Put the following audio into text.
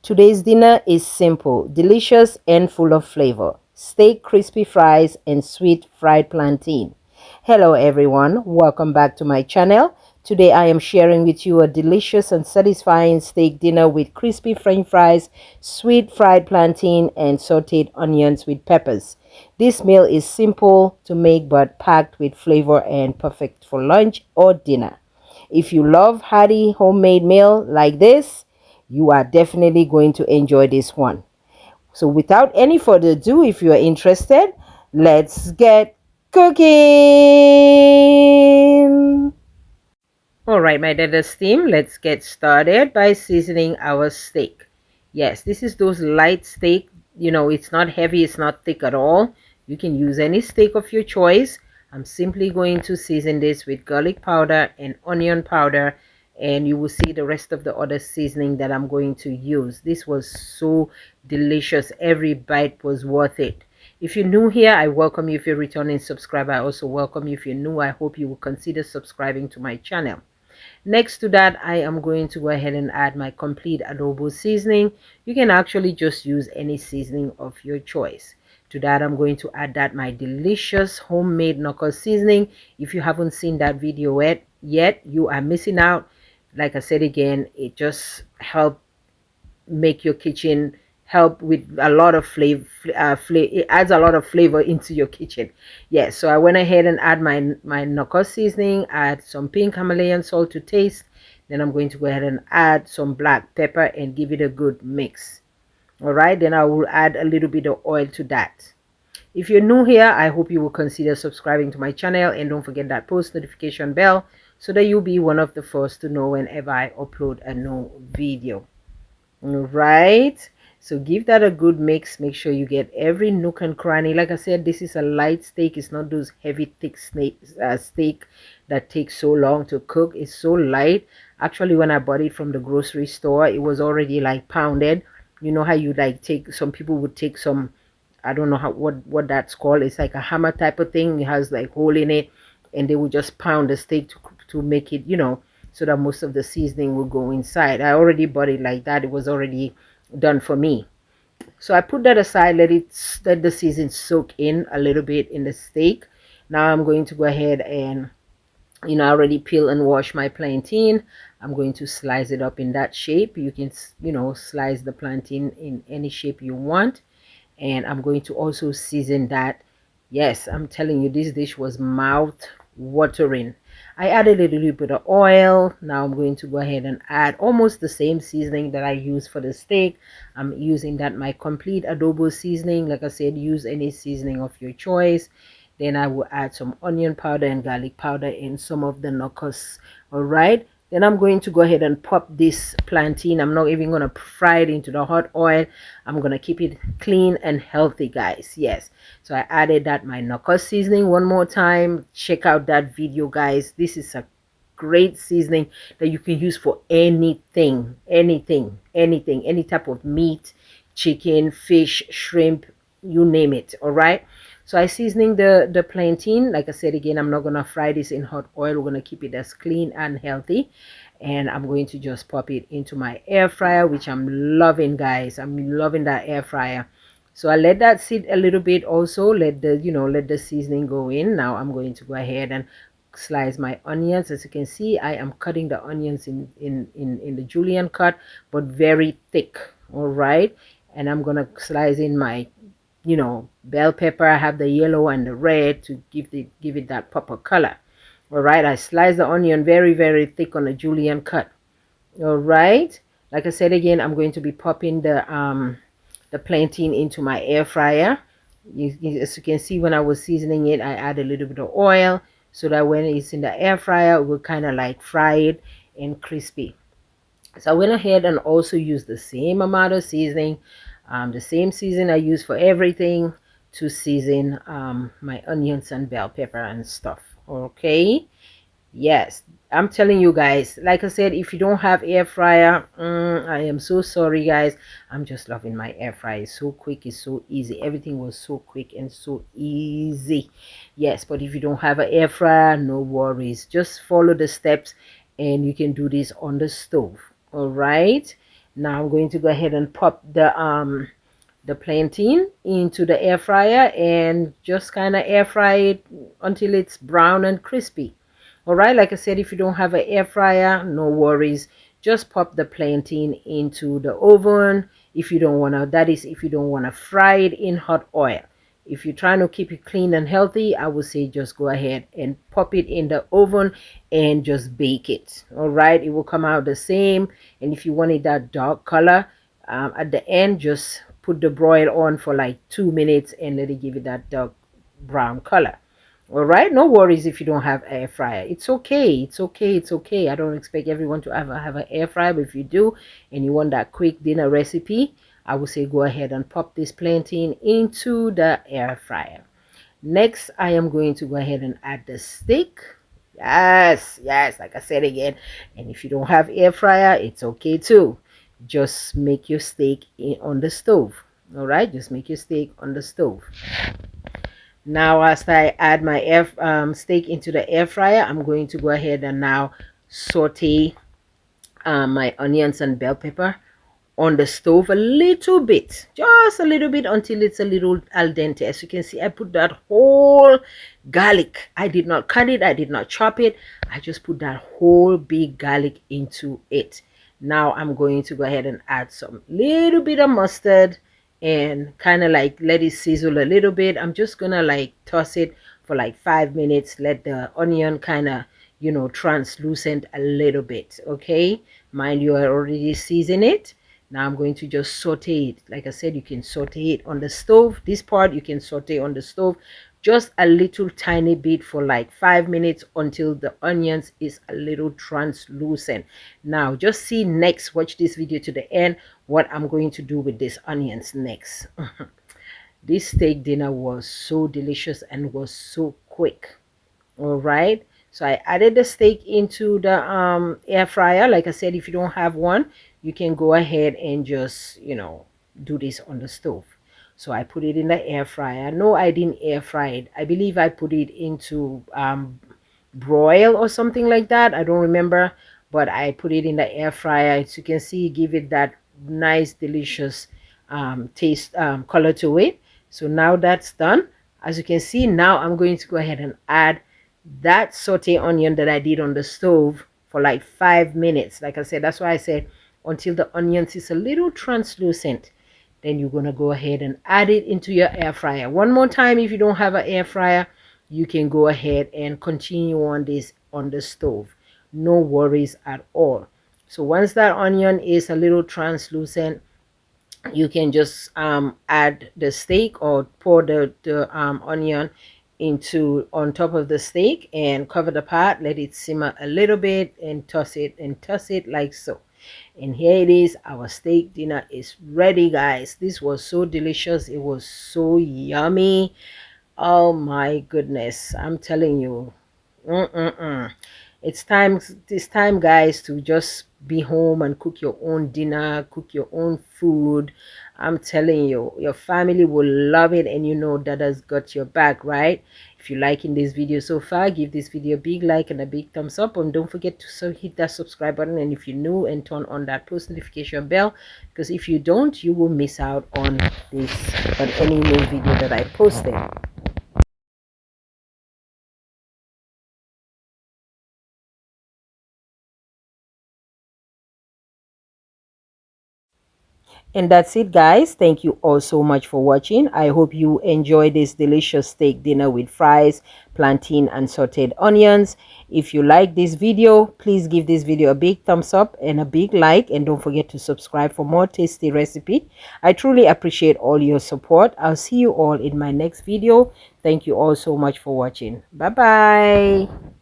Today's dinner is simple, delicious, and full of flavor. Steak, crispy fries, and sweet fried plantain. Hello everyone, welcome back to my channel. Today I am sharing with you a delicious and satisfying steak dinner with crispy french fries, sweet fried plantain, and sauteed onions with peppers. This meal is simple to make but packed with flavor and perfect for lunch or dinner. If you love hearty homemade meal like this, you are definitely going to enjoy this one. So without any further ado, if you are interested, let's get cooking. All right, my dearest team, let's get started by seasoning our steak. Yes, this is those light steak. It's not heavy, it's not thick at all. You can use any steak of your choice. I'm simply going to season this with garlic powder and onion powder, and you will see the rest of the other seasoning that I'm going to use. This was so delicious. Every bite was worth it. If you're new here, I welcome you. If you're a returning subscriber, I also welcome you. If you're new, I hope you will consider subscribing to my channel. Next to that, I am going to go ahead and add my complete adobo seasoning. You can actually just use any seasoning of your choice. To that, I'm going to add that my delicious homemade knuckle seasoning. If you haven't seen that video yet, you are missing out. Like I said again, it just helps make your kitchen, help with a lot of flavor. It adds a lot of flavor into your kitchen. Yes, so I went ahead and add my knuckle seasoning, add some pink Himalayan salt to taste. Then I'm going to go ahead and add some black pepper and give it a good mix. All right, then I will add a little bit of oil to that. If you're new here, I hope you will consider subscribing to my channel, and don't forget that post notification bell so that you'll be one of the first to know whenever I upload a new video. Right, so give that a good mix. Make sure you get every nook and cranny. Like I said, this is a light steak. It's not those heavy thick steak that takes so long to cook. It's so light. Actually, when I bought it from the grocery store, it was already like pounded. You know how you like take, some people would take some, I don't know what that's called. It's like a hammer type of thing. It has like hole in it, and they would just pound the steak to make it, so that most of the seasoning will go inside. I already bought it like that. It was already done for me. So I put that aside, let the seasoning soak in a little bit in the steak. Now I'm going to go ahead and I already peel and wash my plantain. I'm going to slice it up in that shape. You can slice the plantain in any shape you want. And I'm going to also season that. Yes, I'm telling you, this dish was mouth watering. I added a little bit of oil. Now I'm going to go ahead and add almost the same seasoning that I used for the steak. I'm using that my complete adobo seasoning. Like I said, use any seasoning of your choice. Then I will add some onion powder and garlic powder and some of the knuckles. All right, then I'm going to go ahead and pop this plantain. I'm not even going to fry it into the hot oil. I'm going to keep it clean and healthy, guys. Yes, so I added that my knuckle seasoning one more time. Check out that video, guys. This is a great seasoning that you can use for anything, any type of meat, chicken, fish, shrimp, you name it. All right, so I seasoning the plantain. Like I said again, I'm not gonna fry this in hot oil. We're gonna keep it as clean and healthy, and I'm going to just pop it into my air fryer, which I'm loving, guys. I'm loving that air fryer. So I let that sit a little bit. Also let the seasoning go in. Now I'm going to go ahead and slice my onions. As you can see, I am cutting the onions in the julienne cut, but very thick. All right, and I'm gonna slice in my bell pepper. I have the yellow and the red to give it that purple color. All right, I slice the onion very thick on a julienne cut. All right, like I said again, I'm going to be popping the plantain into my air fryer. As you can see, when I was seasoning it, I add a little bit of oil so that when it's in the air fryer, it will kind of like fry it and crispy. So I went ahead and also used the same amount of seasoning, the same season I use for everything, to season my onions and bell pepper and stuff. Okay, yes, I'm telling you guys, like I said, if you don't have air fryer, I am so sorry, guys. I'm just loving my air fryer. It's so quick, it's so easy. Everything was so quick and so easy. Yes, but if you don't have an air fryer, no worries, just follow the steps and you can do this on the stove. All right, Now I'm going to go ahead and pop the plantain into the air fryer and just kind of air fry it until it's brown and crispy. All right, like I said, if you don't have an air fryer, no worries. Just pop the plantain into the oven. If you don't want to, that is if you don't want to fry it in hot oil. If you're trying to keep it clean and healthy, I would say just go ahead and pop it in the oven and just bake it. All right, it will come out the same. And if you want it that dark color, at the end, just put the broil on for like 2 minutes and let it give it that dark brown color. All right, no worries if you don't have air fryer. It's okay. It's okay. It's okay. I don't expect everyone to have an air fryer, but if you do and you want that quick dinner recipe, I would say go ahead and pop this plantain into the air fryer. Next, I am going to go ahead and add the steak. Yes, yes, like I said again. And if you don't have air fryer, it's okay too. Just make your steak on the stove. All right, just make your steak on the stove. Now, as I add my steak into the air fryer, I'm going to go ahead and now saute my onions and bell pepper on the stove a little bit, just a little bit, until it's a little al dente. As you can see, I put that whole garlic. I did not cut it, I did not chop it. I just put that whole big garlic into it. Now I'm going to go ahead and add some little bit of mustard and kind of like let it sizzle a little bit. I'm just gonna like toss it for like 5 minutes, let the onion kind of, you know, translucent a little bit. Okay, mind you, I already seasoned it. Now I'm going to just saute it. Like I said, you can saute it on the stove. This part you can saute on the stove just a little tiny bit for like 5 minutes until the onions is a little translucent. Now just see next, watch this video to the end, what I'm going to do with these onions next. This steak dinner was so delicious and was so quick. All right, so I added the steak into the air fryer. Like I said, if you don't have one, you can go ahead and just, you know, do this on the stove. So I put it in the air fryer. No, I didn't air fry it. I believe I put it into broil or something like that. I don't remember, but I put it in the air fryer. As you can see, give it that nice delicious taste color to it. So now that's done. As you can see, now I'm going to go ahead and add that saute onion that I did on the stove for like 5 minutes. Like I said, that's why I said until the onions is a little translucent. Then you're gonna go ahead and add it into your air fryer. One more time, if you don't have an air fryer, you can go ahead and continue on this on the stove. No worries at all. So once that onion is a little translucent, you can just add the steak or pour the onion into on top of the steak and cover the pot, let it simmer a little bit and toss it like so. And here it is, our steak dinner is ready, guys. This was so delicious, it was so yummy. Oh my goodness, I'm telling you. It's time guys to just be home and cook your own dinner, cook your own food. I'm telling you, your family will love it, and you know that has got your back, right? If you're liking this video so far, give this video a big like and a big thumbs up, and don't forget to hit that subscribe button. And if you're new, and turn on that post notification bell, because if you don't, you will miss out on any new video that I posted. And that's it, guys. Thank you all so much for watching. I hope you enjoy this delicious steak dinner with fries, plantain, and sauteed onions. If you like this video, please give this video a big thumbs up and a big like, and don't forget to subscribe for more tasty recipe. I truly appreciate all your support. I'll see you all in my next video. Thank you all so much for watching. Bye bye.